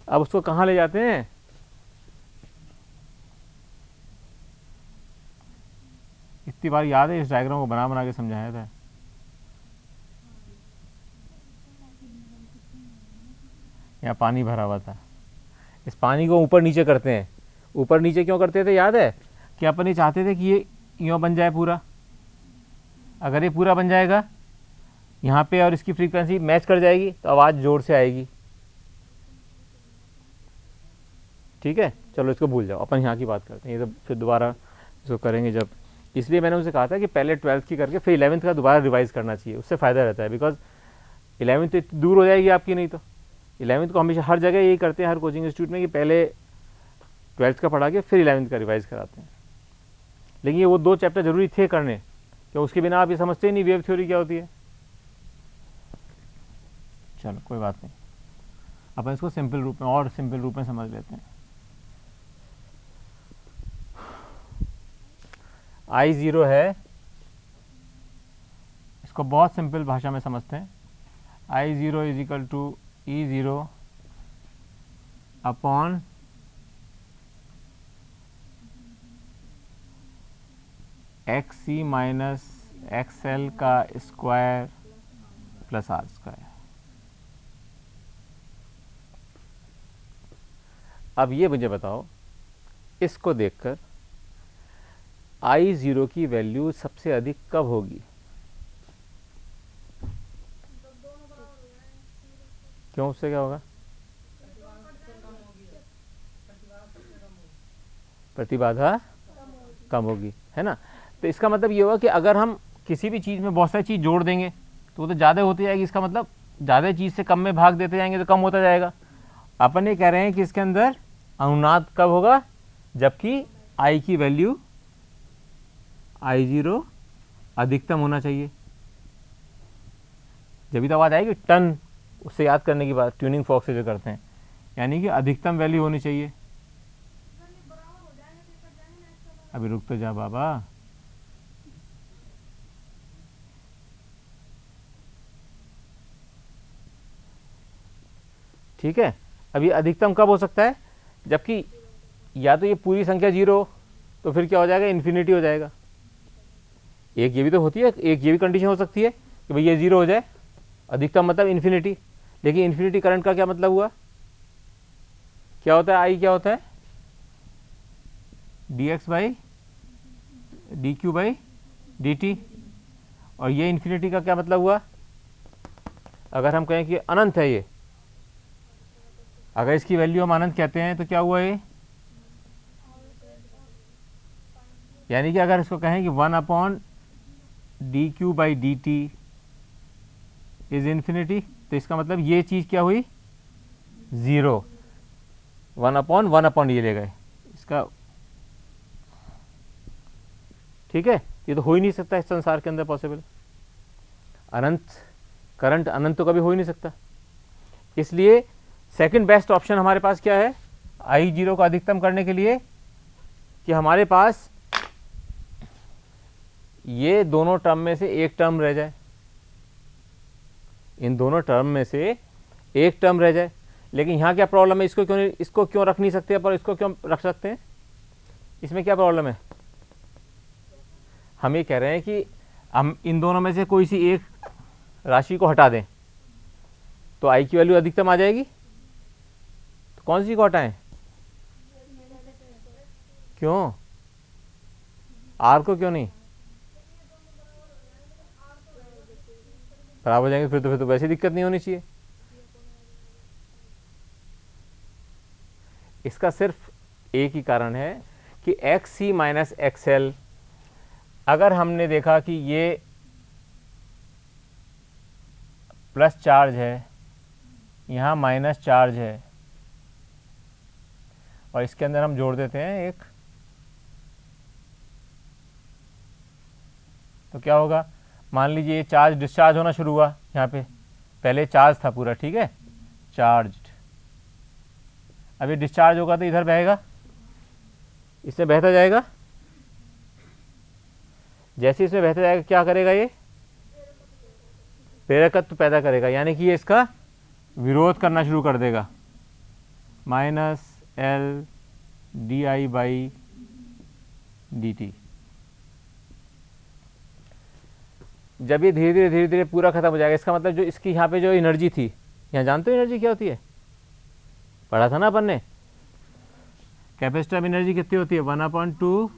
अब उसको कहां ले जाते हैं? इतनी बार याद है, इस डायग्राम को बना बना के समझाया था। यहाँ पानी भरा हुआ था, इस पानी को ऊपर नीचे करते हैं। ऊपर नीचे क्यों करते थे याद है? कि अपन ये चाहते थे कि ये यूँ बन जाए पूरा। अगर ये पूरा बन जाएगा यहाँ पे और इसकी फ्रीक्वेंसी मैच कर जाएगी तो आवाज़ जोर से आएगी। ठीक है, चलो इसको भूल जाओ, अपन यहाँ की बात करते हैं। ये तो फिर दोबारा इसको करेंगे जब, इसलिए मैंने उनसे कहा था कि पहले 12th की करके फिर 11th का दोबारा रिवाइज करना चाहिए, उससे फ़ायदा रहता है। बिकॉज 11th तो इतनी दूर हो जाएगी आपकी, नहीं तो 11th को हमेशा हर जगह यही करते हैं, हर कोचिंग इंस्टीट्यूट में, कि पहले 12th का पढ़ा के फिर 11th का रिवाइज कराते हैं। लेकिन ये वो 2 चैप्टर जरूरी थे करने, क्या उसके बिना आप ये समझते ही नहीं वेव थ्योरी क्या होती है? चलो कोई बात नहीं, अपन इसको सिंपल रूप में और सिंपल रूप में समझ लेते हैं। I0 है, इसको बहुत सिंपल भाषा में समझते हैं। I0 is equal to E0 upon XC minus XL का स्क्वायर प्लस R स्क्वायर। अब ये मुझे बताओ, इसको देखकर I0 की वैल्यू सबसे अधिक कब होगी? क्यों, उससे क्या होगा? प्रतिबाधा कम होगी, है ना। तो इसका मतलब ये होगा कि अगर हम किसी भी चीज़ में बहुत सारी चीज़ जोड़ देंगे तो वो तो ज़्यादा होती जाएगी। इसका मतलब ज़्यादा चीज़ से कम में भाग देते जाएंगे तो कम होता जाएगा। अपन ये कह रहे हैं कि इसके अंदर अनुनाद कब होगा? जबकि I की वैल्यू I0 अधिकतम होना चाहिए, जब तो आवाज़ आएगी टन। उससे याद करने की बात ट्यूनिंग फॉर्क से जो करते हैं, यानी कि अधिकतम वैल्यू होनी चाहिए। अभी रुक तो जा बाबा, ठीक है। अभी अधिकतम कब हो सकता है? जबकि या तो ये पूरी संख्या 0 तो फिर क्या हो जाएगा? इन्फिनिटी हो जाएगा। एक ये भी तो होती है, एक ये भी कंडीशन हो सकती है कि भाई ये 0 हो जाए, अधिकतम मतलब इन्फिनिटी। लेकिन इन्फिनिटी करंट का क्या मतलब हुआ? क्या होता है? आई क्या होता है? dx by dq by dt। और ये इन्फिनिटी का क्या मतलब हुआ? अगर हम कहें कि अनंत है ये, अगर इसकी वैल्यू हम अनंत कहते हैं तो क्या हुआ ये? यानी कि अगर इसको कहें कि 1 D Q by D T is infinity, तो इसका मतलब ये चीज़ क्या हुई? 0। 1 ये ले गए इसका, ठीक है। ये तो हो ही नहीं सकता इस संसार के अंदर पॉसिबल। अनंत करंट अनंत तो कभी हो ही नहीं सकता। इसलिए सेकंड बेस्ट ऑप्शन हमारे पास क्या है I0 को अधिकतम करने के लिए? कि हमारे पास ये दोनों टर्म में से एक टर्म रह जाए, इन दोनों टर्म में से एक टर्म रह जाए। लेकिन यहाँ क्या प्रॉब्लम है? इसको क्यों रख नहीं सकते पर इसको क्यों रख सकते हैं? इसमें क्या प्रॉब्लम है? हम ये कह रहे हैं कि हम इन दोनों में से कोई सी एक राशि को हटा दें तो I की वैल्यू अधिकतम आ जाएगी। तो कौन सी को हटाएं? क्यों? R को क्यों नहीं? बराबर हो जाएंगे, फिर तो वैसे दिक्कत नहीं होनी चाहिए। इसका सिर्फ एक ही कारण है कि XC माइनस XL, अगर हमने देखा कि ये प्लस चार्ज है, यहाँ माइनस चार्ज है, और इसके अंदर हम जोड़ देते हैं एक, तो क्या होगा? मान लीजिए ये चार्ज डिस्चार्ज होना शुरू हुआ। यहाँ पे पहले चार्ज था पूरा, ठीक है, चार्ज्ड। अब ये डिस्चार्ज होगा तो इधर बहेगा, इसमें बहता जाएगा। जैसे इसमें बहता जाएगा क्या करेगा? ये प्रेरकत्व पैदा करेगा, यानी कि ये इसका विरोध करना शुरू कर देगा। Minus L D I by D T. जब ये धीरे धीरे पूरा खत्म हो जाएगा, इसका मतलब जो इसकी यहाँ पे जो एनर्जी थी, यहाँ जानते हो एनर्जी क्या होती है? पढ़ा था ना अपन ने। कैपेसिटर में एनर्जी कितनी होती है? 1/2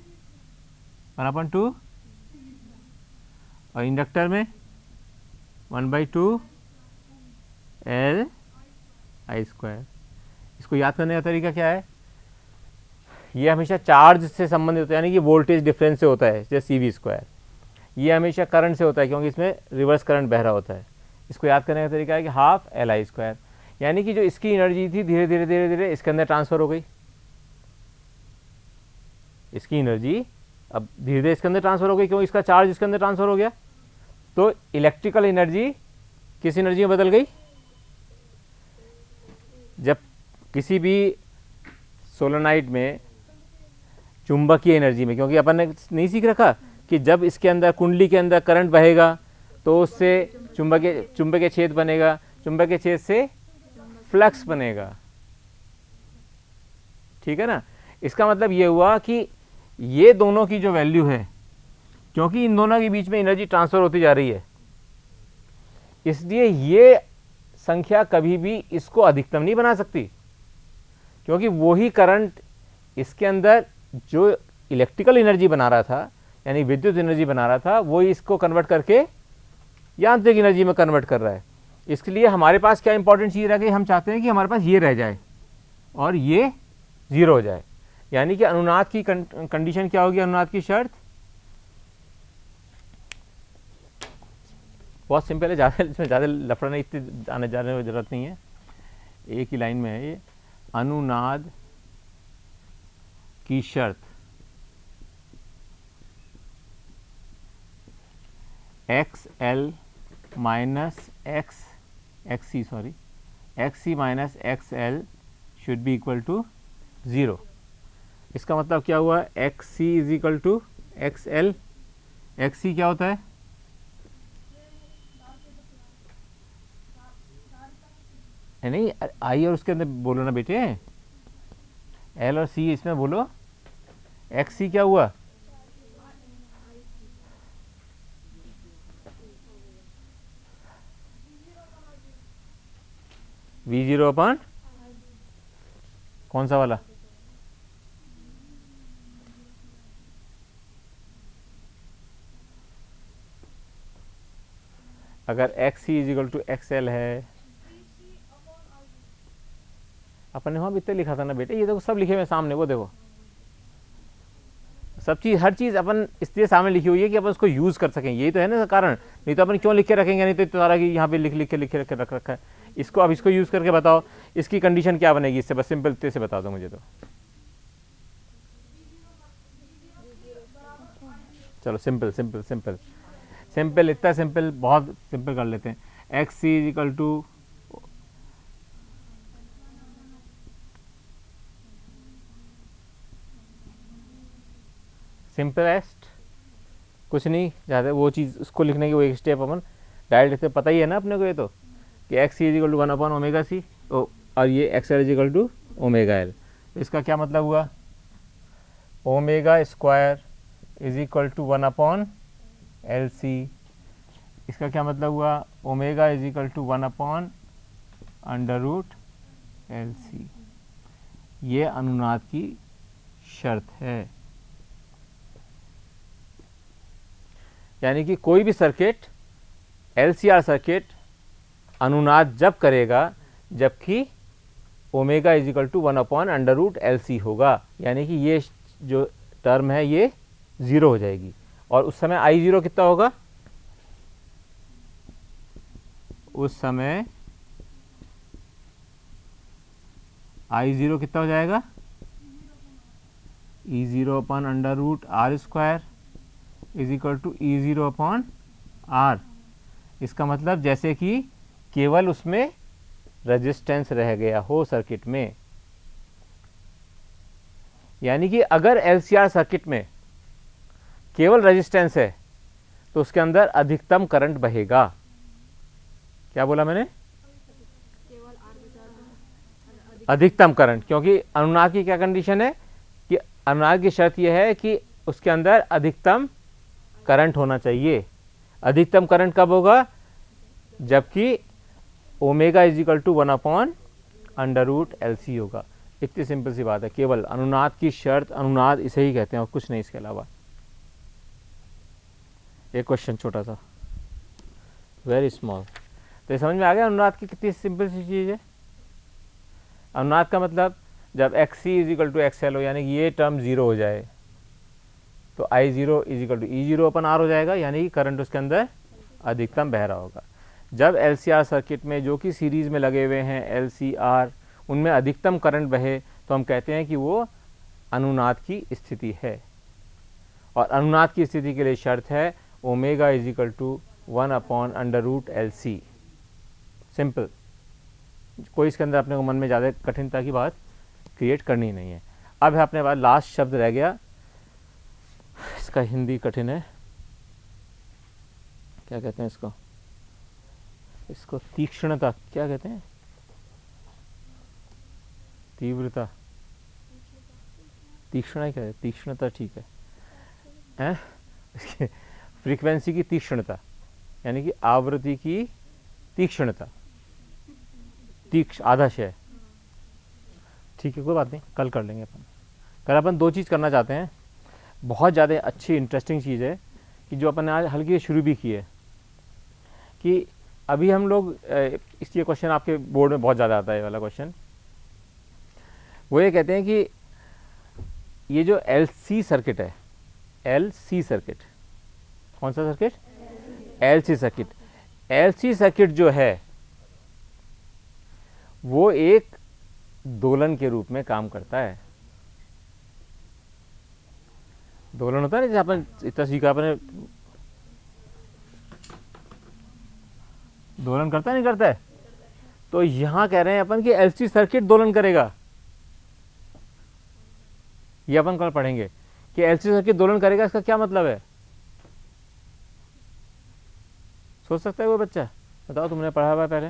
और इंडक्टर में 1/2 L I स्क्वायर। इसको याद करने का तरीका क्या है? ये हमेशा चार्ज से संबंधित होता है, यानी कि वोल्टेज डिफरेंस से होता है, जैसे CV स्क्वायर। ये हमेशा करंट से होता है क्योंकि इसमें रिवर्स करंट बह रहा होता है। इसको याद करने का तरीका है कि हाफ LI स्क्वायर, यानी कि जो इसकी एनर्जी थी धीरे धीरे इसके अंदर ट्रांसफर हो गई। इसकी एनर्जी अब धीरे धीरे इसके अंदर ट्रांसफ़र हो गई, क्यों, इसका चार्ज इसके अंदर ट्रांसफ़र हो गया, तो इलेक्ट्रिकल एनर्जी किस एनर्जी में बदल गई। जब किसी भी सोलेनोइड में चुंबकीय एनर्जी में, क्योंकि अपन ने नहीं सीख रखा कि जब इसके अंदर कुंडली के अंदर करंट बहेगा तो उससे चुंबकीय छेद बनेगा, चुंबकीय छेद से फ्लक्स बनेगा, ठीक है ना। इसका मतलब ये हुआ कि ये दोनों की जो वैल्यू है, क्योंकि इन दोनों के बीच में एनर्जी ट्रांसफ़र होती जा रही है, इसलिए ये संख्या कभी भी इसको अधिकतम नहीं बना सकती, क्योंकि वही करंट इसके अंदर जो इलेक्ट्रिकल एनर्जी बना रहा था, यानी विद्युत एनर्जी बना रहा था, वही इसको कन्वर्ट करके यांत्रिक एनर्जी में कन्वर्ट कर रहा है। इसके लिए हमारे पास क्या इंपॉर्टेंट चीज़ रह गई, हम चाहते हैं कि हमारे पास ये रह जाए और ये 0 हो जाए, यानी कि अनुनाद की कंडीशन क्या होगी, अनुनाद की शर्त बहुत सिंपल है, ज़्यादा इसमें ज़्यादा लफड़ा नहीं, इतने आने जाने की ज़रूरत नहीं है, एक ही लाइन में है ये। अनुनाद की शर्त XL minus XC minus XL should be equal to 0। इसका मतलब क्या हुआ, XC is equal to XL। XC क्या होता है, नहीं आई और उसके अंदर बोलो ना बेटे, L और C इसमें बोलो। XC क्या हुआ, V0 अपन कौन सा वाला, अगर XC is equal to XL है, अपन ने वहाँ भी इतना लिखा था ना बेटे, ये देखो सब लिखे हुए सामने, वो देखो सब चीज़, हर चीज़ अपन इसलिए सामने लिखी हुई है कि अपन उसको यूज़ कर सकें, यही तो है ना कारण, नहीं तो अपन क्यों लिख के रखेंगे, नहीं तो सारा कि यहाँ पे लिख के रख रखा है इसको। अब इसको यूज़ करके बताओ इसकी कंडीशन क्या बनेगी, इससे बस सिंपल से बता दो मुझे तो। चलो सिंपल सिंपल सिंपल सिंपल, इतना सिंपल, बहुत सिंपल कर लेते हैं। XC is equal to simplest, कुछ नहीं ज़्यादा वो चीज़ उसको लिखने की वो एक स्टेप अपन डायरेक्ट से पता ही है ना अपने को, ये तो कि XC is equal to 1/ω/c और ये XL is equal to ω/L। इसका क्या मतलब हुआ, ω² इज इक्वल टू 1/LC। इसका क्या मतलब हुआ, ω इज इक्वल टू 1/√LC। ये अनुनाद की शर्त है, यानी कि कोई भी सर्किट LCR सर्किट अनुनाद जब करेगा जबकि ω इज इक्वल टू 1/√LC होगा, यानी कि ये जो टर्म है ये 0 हो जाएगी, और उस समय I0 कितना होगा, उस समय I0 कितना हो जाएगा, E0/√R² is equal to E0/R। इसका मतलब जैसे कि केवल उसमें रेजिस्टेंस रह गया हो सर्किट में, यानी कि अगर LCR सर्किट में केवल रेजिस्टेंस है तो उसके अंदर अधिकतम करंट बहेगा। क्या बोला मैंने, अधिकतम करंट, क्योंकि अनुनाद की क्या कंडीशन है कि अनुनाद की शर्त यह है कि उसके अंदर अधिकतम करंट होना चाहिए। अधिकतम करंट कब होगा, जबकि ω इज इक्वल टू 1/√LC होगा। इतनी सिंपल सी बात है, केवल अनुनाद की शर्त, अनुनाद इसे ही कहते हैं और कुछ नहीं इसके अलावा। एक क्वेश्चन छोटा सा, वेरी स्मॉल, तो ये समझ में आ गया अनुनाद की कितनी सिंपल सी चीज़ है। अनुनाद का मतलब जब XC is equal to XL हो, यानी कि ये टर्म 0 हो जाए, तो I0 is equal to E0/R हो जाएगा, यानी कि करंट उसके अंदर अधिकतम बह रहा होगा। जब LCR सर्किट में जो कि सीरीज़ में लगे हुए हैं LCR, उनमें अधिकतम करंट बहे तो हम कहते हैं कि वो अनुनाद की स्थिति है। और अनुनाद की स्थिति के लिए शर्त है omega is equal to 1/√LC। Simple, कोई इसके अंदर अपने को मन में ज़्यादा कठिनता की बात क्रिएट करनी नहीं है। अब है अपने पास लास्ट शब्द रह गया, इसका हिंदी कठिन है, क्या कहते हैं इसको, इसको तीक्ष्णता क्या कहते हैं, तीव्रता, तीक्ष्णता क्या है, तीक्ष्णता ठीक है, हैं फ्रीक्वेंसी की तीक्ष्णता, यानी कि आवृत्ति की तीक्ष्णता, आधा शय, ठीक है, कोई बात नहीं, कल कर लेंगे अपन। कल अपन दो चीज़ करना चाहते हैं, बहुत ज़्यादा अच्छी इंटरेस्टिंग चीज़ है कि जो अपन ने आज हल्की शुरू भी की है, कि अभी हम लोग ये क्वेश्चन आपके बोर्ड में बहुत ज़्यादा आता है, ये वाला क्वेश्चन, वो ये कहते हैं कि ये जो LC सर्किट है, LC सर्किट, कौन सा circuit, LC circuit, LC circuit जो है वो एक दोलन के रूप में काम करता है। दोलन होता है ना, जैसे अपन इतना सीखा अपने, दोलन करता है नहीं करता है, तो यहां कह रहे हैं अपन कि LC सर्किट दोलन करेगा। ये अपन कल पढ़ेंगे कि LC सर्किट दोलन करेगा, इसका क्या मतलब है, सोच सकता है कोई बच्चा, बताओ, तुमने पढ़ा हुआ है पहले,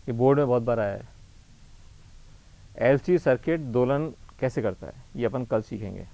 ये बोर्ड में बहुत बार आया है। LC सर्किट दोलन कैसे करता है, ये अपन कल सीखेंगे।